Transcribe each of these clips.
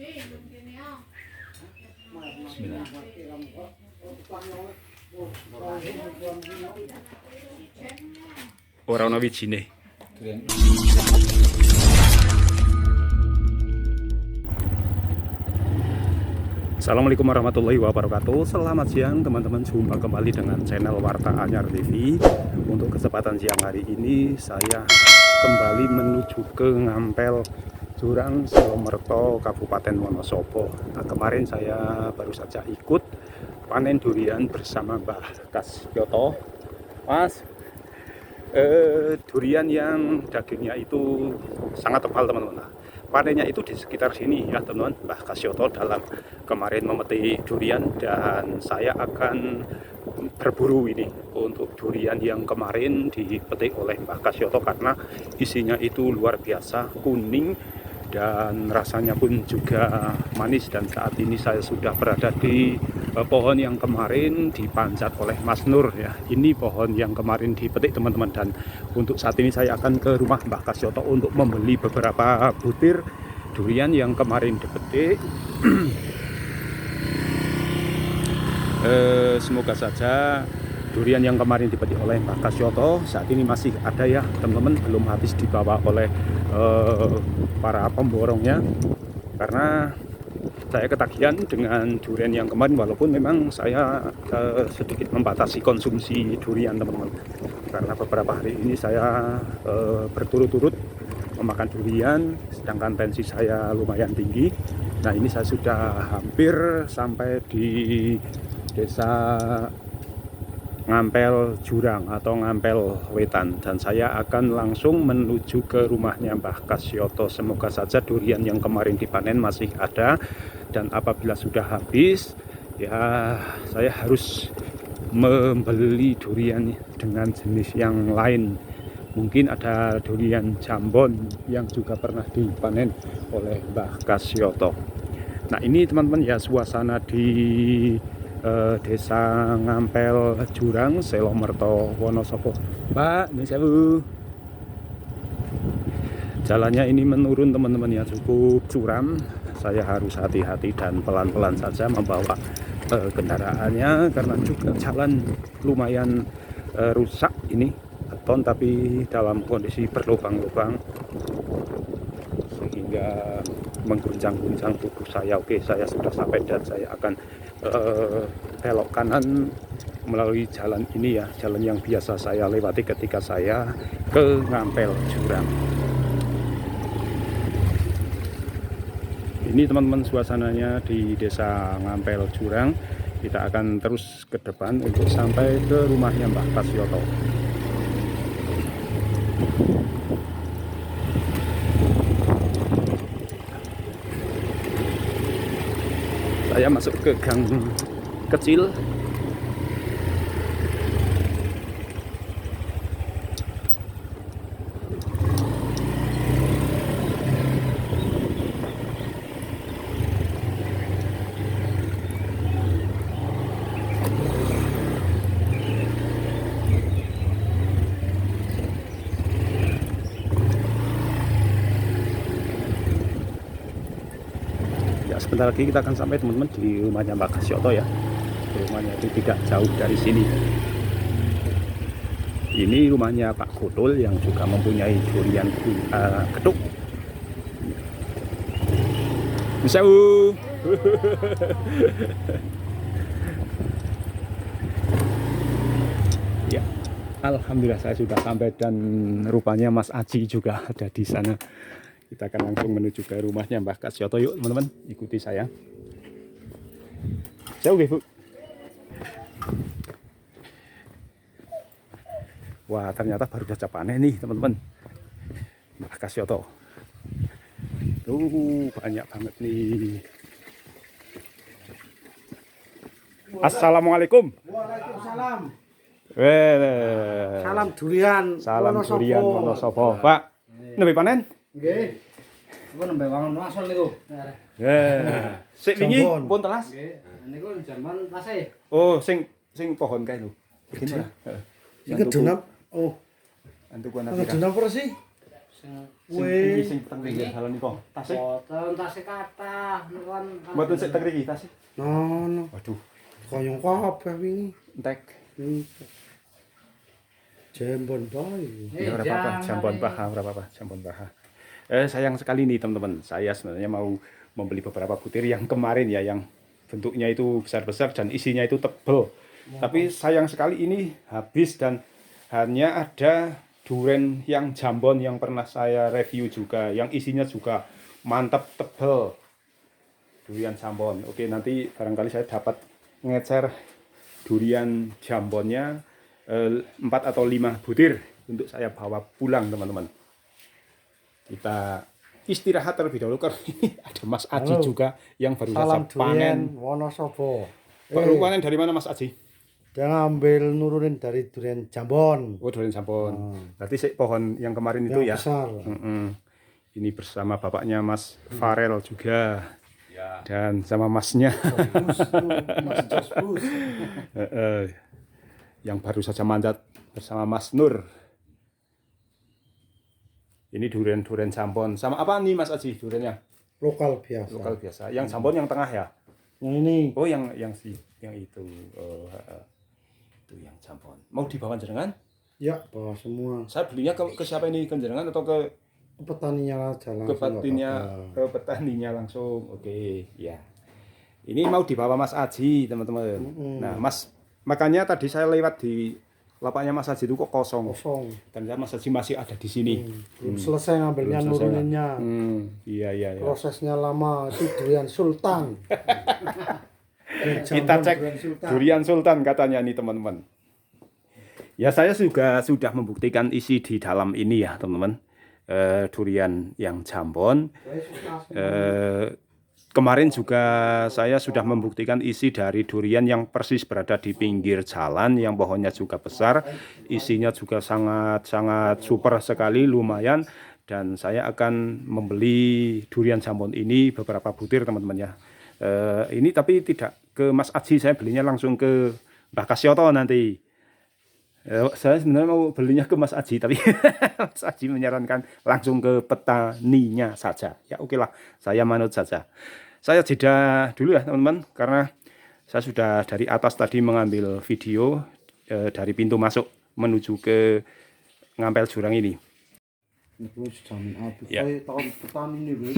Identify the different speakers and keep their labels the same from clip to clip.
Speaker 1: Bismillah. Ora ana wijine. Assalamualaikum warahmatullahi wabarakatuh. Selamat siang teman-teman, jumpa kembali dengan channel Warta Anyar TV. Untuk kesempatan siang hari ini saya kembali menuju ke Ngampel Jurang, Selomerto, Kabupaten Wonosobo. Nah, kemarin saya baru saja ikut panen durian bersama Mbah Kasyoto. Mas, durian yang dagingnya itu sangat tebal teman-teman. Nah, panennya itu di sekitar sini ya teman-teman. Mbah Kasyoto dalam kemarin memetik durian, dan saya akan berburu ini untuk durian yang kemarin dipetik oleh Mbah Kasyoto, karena isinya itu luar biasa, kuning dan rasanya pun juga manis. Dan saat ini saya sudah berada di pohon yang kemarin dipanjat oleh Mas Nur ya. Ini pohon yang kemarin dipetik teman-teman, dan untuk saat ini saya akan ke rumah Mbah Kasyoto untuk membeli beberapa butir durian yang kemarin dipetik. Semoga saja durian yang kemarin dipetik oleh Mbah Kasyoto saat ini masih ada ya teman-teman, belum habis dibawa oleh para pemborongnya, karena saya ketagihan dengan durian yang kemarin, walaupun memang saya sedikit membatasi konsumsi durian teman-teman, karena beberapa hari ini saya berturut-turut memakan durian, sedangkan tensi saya lumayan tinggi. Nah, ini saya sudah hampir sampai di desa Ngampel Jurang atau Ngampel Wetan, dan saya akan langsung menuju ke rumahnya Mbah Kasyoto. Semoga saja durian yang kemarin dipanen masih ada, dan apabila sudah habis ya saya harus membeli durian dengan jenis yang lain. Mungkin ada durian jambon yang juga pernah dipanen oleh Mbah Kasyoto. Nah, ini teman-teman ya suasana di desa Ngampel Jurang, Selomerto, Wonosobo. Mbak, ini sewu. Jalannya ini menurun teman-teman ya, cukup curam. Saya harus hati-hati dan pelan-pelan saja membawa kendaraannya, karena juga jalan lumayan rusak ini, beton tapi dalam kondisi berlubang-lubang sehingga mengguncang-guncang tubuh saya. Oke, saya sudah sampai dan saya akan belok kanan melalui jalan ini ya, jalan yang biasa saya lewati ketika saya ke Ngampel Jurang. Ini teman-teman suasananya di desa Ngampel Jurang. Kita akan terus ke depan untuk sampai ke rumahnya Mbah Kasyoto. Saya masuk ke gang kecil. Sebentar lagi kita akan sampai teman-teman di rumahnya Mbah Kasyoto ya. Rumahnya itu tidak jauh dari sini. Ini rumahnya Pak Gotol yang juga mempunyai durian geduk. Bisa ya, alhamdulillah saya sudah sampai, dan rupanya Mas Aji juga ada di sana. Kita akan langsung menuju ke rumahnya Mbah Kasyoto. Yuk teman-teman, ikuti saya. Jauh Bu. Wah, ternyata baru saja panen nih teman-teman, Mbah Kasyoto. Tuh, banyak banget nih. Assalamualaikum.
Speaker 2: Waalaikumsalam.
Speaker 1: Salam
Speaker 2: durian.
Speaker 1: Salam durian Wonosobo. Pak, nembe panen?
Speaker 2: Nggih. Apa nembe wangun asal niku?
Speaker 1: Sik wingi pun telas?
Speaker 2: Nggih. Niku jaman pase.
Speaker 1: Oh, sing pohon kae lho. Begini lah.
Speaker 2: Iki dunap. Oh.
Speaker 1: Antuk ana
Speaker 2: Dunap ora sih? Wih.
Speaker 1: sing teng pinggir dalan niku. Tasik.
Speaker 2: Boten tasik kathah niku kan.
Speaker 1: Mboten sik teng mriki tasik.
Speaker 3: No.
Speaker 1: Waduh,
Speaker 3: Koyong kabeh wingi.
Speaker 1: entek.
Speaker 3: Jembon bae.
Speaker 1: Ya ora apa-apa, jambon paha, ora apa-apa, jambon paha. Sayang sekali nih teman-teman, saya sebenarnya mau membeli beberapa butir yang kemarin ya, yang bentuknya itu besar-besar dan isinya itu tebel. Tapi sayang sekali ini habis dan hanya ada duren yang jambon yang pernah saya review juga, yang isinya juga mantap tebel. Durian jambon. Oke, nanti barangkali saya dapat ngecer durian jambonnya 4 atau 5 butir untuk saya bawa pulang teman-teman. Kita istirahat terlebih dahulu karena ini ada Mas Aji
Speaker 3: Halo.
Speaker 1: juga yang baru saja
Speaker 3: Salam
Speaker 1: panen.
Speaker 3: durian Wonosobo.
Speaker 1: Baru panen dari mana Mas Aji?
Speaker 3: Dia ngambil nurunin dari durian Jambon.
Speaker 1: Oh, durian jambon. Berarti sih pohon yang kemarin itu ya.
Speaker 3: Yang besar.
Speaker 1: Ini bersama bapaknya Mas Farel juga. Dan sama masnya.
Speaker 3: Mas Josbus.
Speaker 1: Yang baru saja manjat bersama Mas Nur. Ini durian jambon. Sama apa nih Mas Aji duriannya?
Speaker 3: Lokal biasa.
Speaker 1: Lokal biasa. Yang jambon yang tengah ya?
Speaker 3: Yang ini
Speaker 1: Oh, yang itu. Oh, itu yang jambon. Mau dibawa jenengan?
Speaker 3: ya bawa semua.
Speaker 1: Saya belinya ke siapa ini? Ke jenengan atau ke
Speaker 3: Petaninya aja
Speaker 1: ke
Speaker 3: langsung.
Speaker 1: petaninya langsung? Oke, ya. Ini mau dibawa Mas Aji, teman-teman. Nah, Mas, makanya tadi saya lewat di lapaknya Mas Aji itu kok kosong.
Speaker 3: Kosong.
Speaker 1: Ternyata Mas Aji masih ada di sini.
Speaker 3: Belum selesai ngambilnya
Speaker 1: Belum selesai.
Speaker 3: nuruninnya.
Speaker 1: Iya.
Speaker 3: Prosesnya lama. Itu durian sultan. Durian
Speaker 1: Kita
Speaker 3: Jambon,
Speaker 1: cek
Speaker 3: durian sultan.
Speaker 1: durian sultan katanya nih teman-teman. Ya saya juga sudah membuktikan isi di dalam ini ya teman-teman. Durian yang jambon. Kemarin juga saya sudah membuktikan isi dari durian yang persis berada di pinggir jalan, yang pohonnya juga besar, isinya juga sangat super sekali, lumayan. Dan saya akan membeli durian jambon ini beberapa butir teman-teman ya. Ini tapi tidak ke Mas Aji, saya belinya langsung ke Mbah Kasyoto nanti. Saya sebenarnya mau belinya ke Mas Aji, tapi Mas Aji menyarankan langsung ke petaninya saja. Ya oke lah, saya manut saja. Saya jeda dulu ya teman-teman, karena saya sudah dari atas tadi mengambil video dari pintu masuk menuju ke Ngampel Jurang ini. Ya.
Speaker 3: Tahun petani ini, Bro.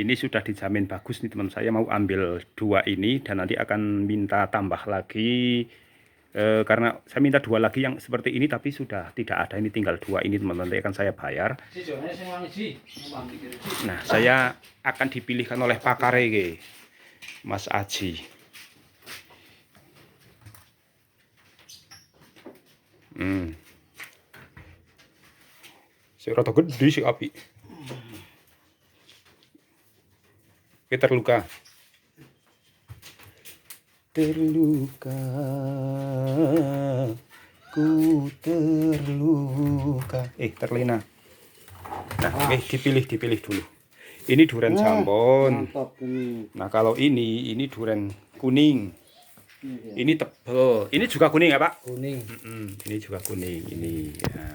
Speaker 1: Ini sudah dijamin bagus nih teman. Saya mau ambil 2 ini dan nanti akan minta tambah lagi. Karena saya minta 2 lagi yang seperti ini tapi sudah tidak ada, ini tinggal 2 ini teman-teman, nanti akan saya bayar. Nah, saya akan dipilihkan oleh pakare Mas Aji. Saya rada gede sih api. Kita terluka. Terluka, ku terluka. Terlena. Nah, dipilih dulu. Ini durian jambon.
Speaker 3: Mantap ini.
Speaker 1: Nah, kalau ini durian kuning. Ini tebel. Ini juga kuning ya, Pak?
Speaker 3: Kuning.
Speaker 1: Ini juga kuning. Ini. Ya.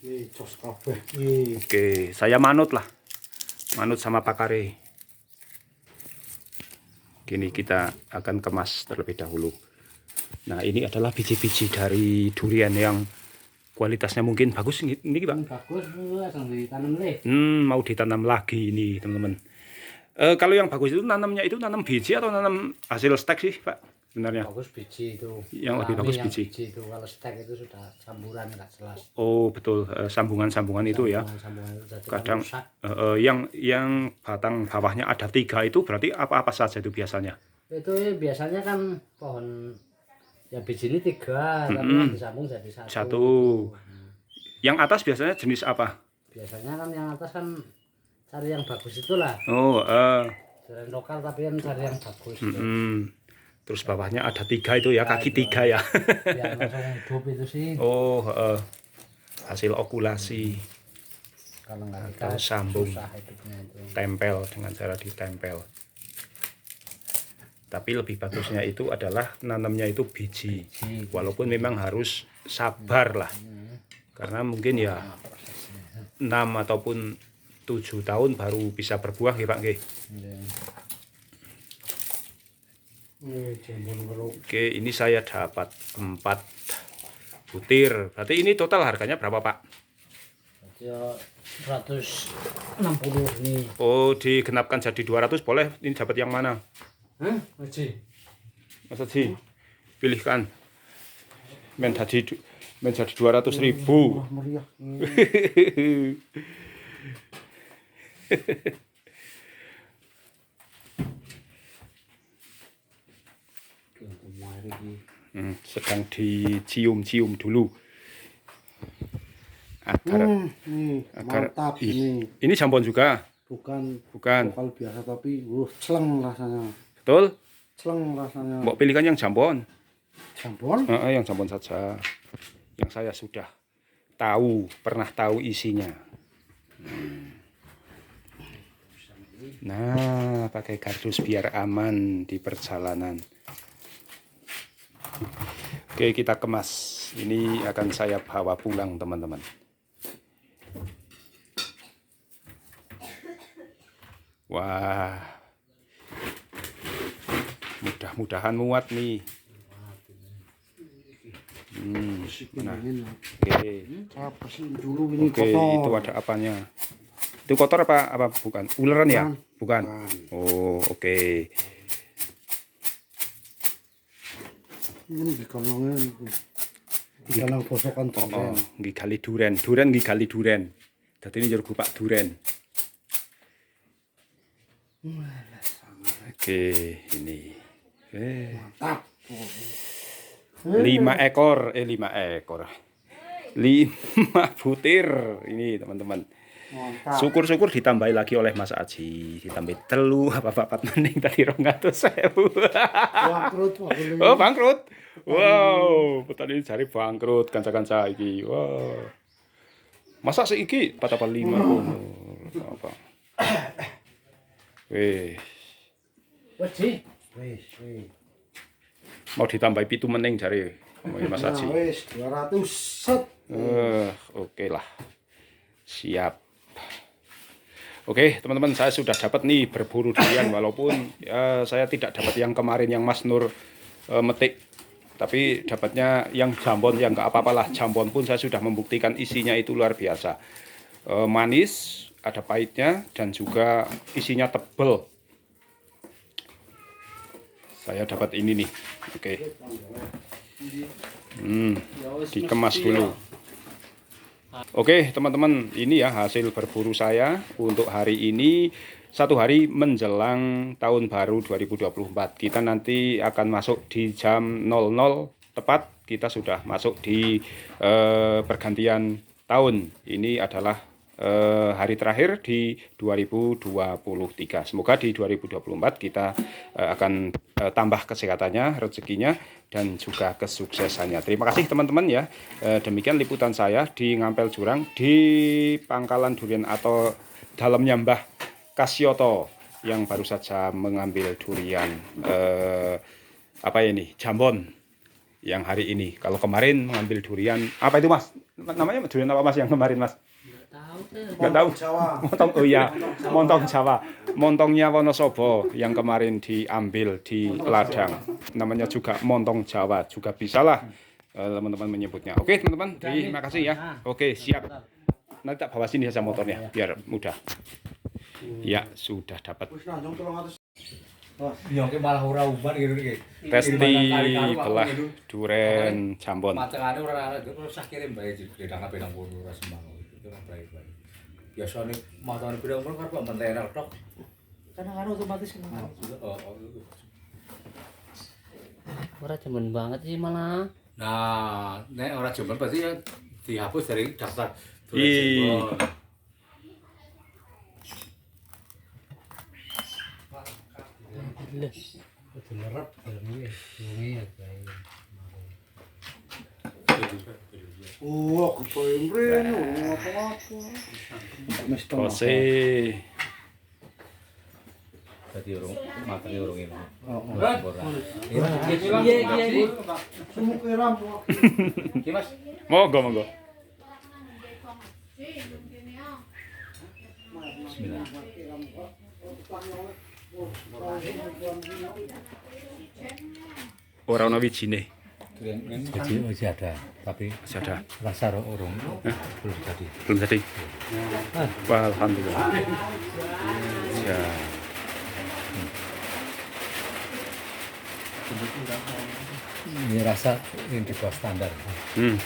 Speaker 3: Ini jos kabeh.
Speaker 1: Oke, saya manut lah. Manut sama pakare. Kini kita akan kemas terlebih dahulu. Nah, ini adalah biji-biji dari durian yang kualitasnya mungkin bagus ini Bang.
Speaker 2: Bagus langsung ditanam leh.
Speaker 1: Mau ditanam lagi ini teman-teman. Kalau yang bagus itu nanamnya itu nanam biji atau nanam hasil stek sih Pak sebenarnya?
Speaker 2: Bagus biji itu.
Speaker 1: Yang lebih bagus biji.
Speaker 2: Itu kalau stek itu sudah campuran nggak jelas.
Speaker 1: Oh betul, sambungan-sambungan itu ya.
Speaker 2: Sambungan itu jadi
Speaker 1: Kadang
Speaker 2: rusak.
Speaker 1: yang batang bawahnya ada 3 itu berarti apa-apa saja itu biasanya?
Speaker 2: Itu biasanya kan pohon ya biji ini 3 tapi yang disambung jadi 1.
Speaker 1: 1. Yang atas biasanya jenis apa?
Speaker 2: Biasanya kan yang atas kan cari yang bagus itulah.
Speaker 1: Oh,
Speaker 2: Durian lokal tapi kan cari yang bagus.
Speaker 1: terus bawahnya ada 3 itu ya, kaki 3 ya.
Speaker 2: Biar langsung hidup itu sih.
Speaker 1: Oh, hasil okulasi.
Speaker 2: Kalau nggak
Speaker 1: Atau
Speaker 2: dikasih
Speaker 1: sambung.
Speaker 2: susah hidupnya itu.
Speaker 1: Tempel dengan cara ditempel. Tapi lebih bagusnya itu adalah nanamnya itu biji. Walaupun memang harus sabar lah. Karena mungkin ya 6 ataupun 7 tahun baru bisa berbuah ya Pak nggih. Oke, ini saya dapat 4 butir. Berarti ini total harganya berapa Pak?
Speaker 2: Ya 160 nih.
Speaker 1: Oh, digenapkan jadi 200 boleh. Ini dapat yang mana?
Speaker 2: Hah? Haji.
Speaker 1: Mas Haji, pilihkan. Men jadi 200.000.
Speaker 3: Meriah.
Speaker 1: Sedang dicium-cium dulu agar
Speaker 3: Mantap ini.
Speaker 1: Ini jambon juga,
Speaker 3: Bukan
Speaker 1: bukan?
Speaker 3: lokal biasa tapi celeng rasanya.
Speaker 1: Betul?
Speaker 3: Celeng rasanya.
Speaker 1: Mau pilihkan yang jambon?
Speaker 3: Jambon?
Speaker 1: Yang jambon saja. Yang saya sudah pernah tahu isinya. Nah, pakai kardus biar aman di perjalanan. Oke, kita kemas. Ini akan saya bawa pulang, teman-teman. Wah, mudah-mudahan muat nih. Nah, oke.
Speaker 3: Saya bersihin dulu ini
Speaker 1: Oke,
Speaker 3: kotor.
Speaker 1: itu ada apanya? Itu kotor apa bukan? Uleran ya? Bukan.
Speaker 3: Bukan.
Speaker 1: Oh, oke.
Speaker 3: Ini dikanongin. Dikanong bosokan
Speaker 1: Oh, nggih gali duren. Duren nggih gali duren. Dadi ini jeruk Pak duren. Oke, ini.
Speaker 3: Mantap.
Speaker 1: 5 ekor. 5 butir ini, teman-teman.
Speaker 3: Mantap.
Speaker 1: Syukur-syukur ditambahi lagi oleh Mas Aji, ditambahi telu apa papat mending tadi 200.000.
Speaker 3: Bangkrut.
Speaker 1: Oh, bangkrut. Wow, petani cari bangkrut kanca-kanca iki. Wow. Masa seiki 4,5 apa?
Speaker 2: Wes,
Speaker 3: Wis.
Speaker 1: Mau ditambahi 7 meneng jare Mas Aji.
Speaker 3: Wis 200 set.
Speaker 1: Oke lah. Siap. Oke, teman-teman, saya sudah dapat nih berburu durian walaupun ya, saya tidak dapat yang kemarin yang Mas Nur metik. Tapi dapatnya yang jambon, yang nggak apa-apalah. Jambon pun saya sudah membuktikan isinya itu luar biasa. Manis, ada pahitnya, dan juga isinya tebel. Saya dapat ini nih. Oke. Dikemas dulu. Oke, teman-teman, ini ya hasil berburu saya untuk hari ini. 1 hari menjelang tahun baru 2024. Kita nanti akan masuk di jam 00 tepat. Kita sudah masuk di pergantian tahun. Ini adalah hari terakhir di 2023. Semoga di 2024 kita akan tambah kesehatannya, rezekinya, dan juga kesuksesannya. Terima kasih teman-teman ya. Demikian liputan saya di Ngampel Jurang, di pangkalan durian atau dalamnya Mbah Kasyoto yang baru saja mengambil durian jambon yang hari ini. Kalau kemarin mengambil durian apa itu Mas? Namanya durian apa Mas yang kemarin Mas? Nggak tahu. Montong, oh iya, montong Jawa. Montongnya Wonosobo yang kemarin diambil di ladang. Namanya juga montong Jawa, juga bisalah teman-teman menyebutnya. Oke teman-teman, terima kasih ya. Oke, siap. Nanti tak bawa sini saja motornya biar mudah. Ya, sudah dapat.
Speaker 2: malah ora uban gitu.
Speaker 1: Testi belah duren jambon.
Speaker 2: Matengane ora usah kirim bae bedang-bedang pun ora sembang. Itu ora baik-baik. Biasane matane bedang-bedang karo mentera tok. Kadang-kadang otomatis kan. Ora cemen banget sih malah. Nah, nek ora cemen berarti ya dihapus dari daftar
Speaker 1: Ih.
Speaker 3: Oh, kepoin mrene apa-apa.
Speaker 1: Kose.
Speaker 2: Dadi urung matane urung ini.
Speaker 3: Semua keram.
Speaker 2: Iki Mas.
Speaker 1: Monggo.
Speaker 2: Bismillah.
Speaker 1: Ora ana wijine.
Speaker 2: Jadi masih ada, tapi
Speaker 1: Masih ada.
Speaker 2: rasa urung belum jadi.
Speaker 1: Belum jadi. Wah, alhamdulillah. Ya.
Speaker 2: Ini rasa yang di bawah standar.
Speaker 1: Hmm.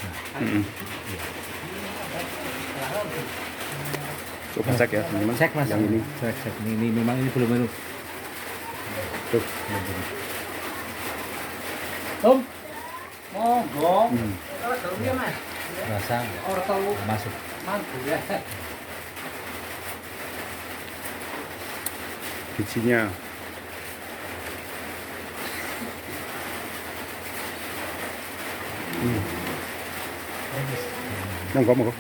Speaker 1: Coba cek ya, teman-teman.
Speaker 2: Cek mas.
Speaker 1: Yang ini.
Speaker 2: Cek. Ini memang ini belum.
Speaker 1: Tuh.
Speaker 4: Tom. Monggo.
Speaker 2: Rasa
Speaker 4: Ora tau
Speaker 2: masuk.
Speaker 4: mantu ya.
Speaker 1: Bijinya. Monggo, monggo.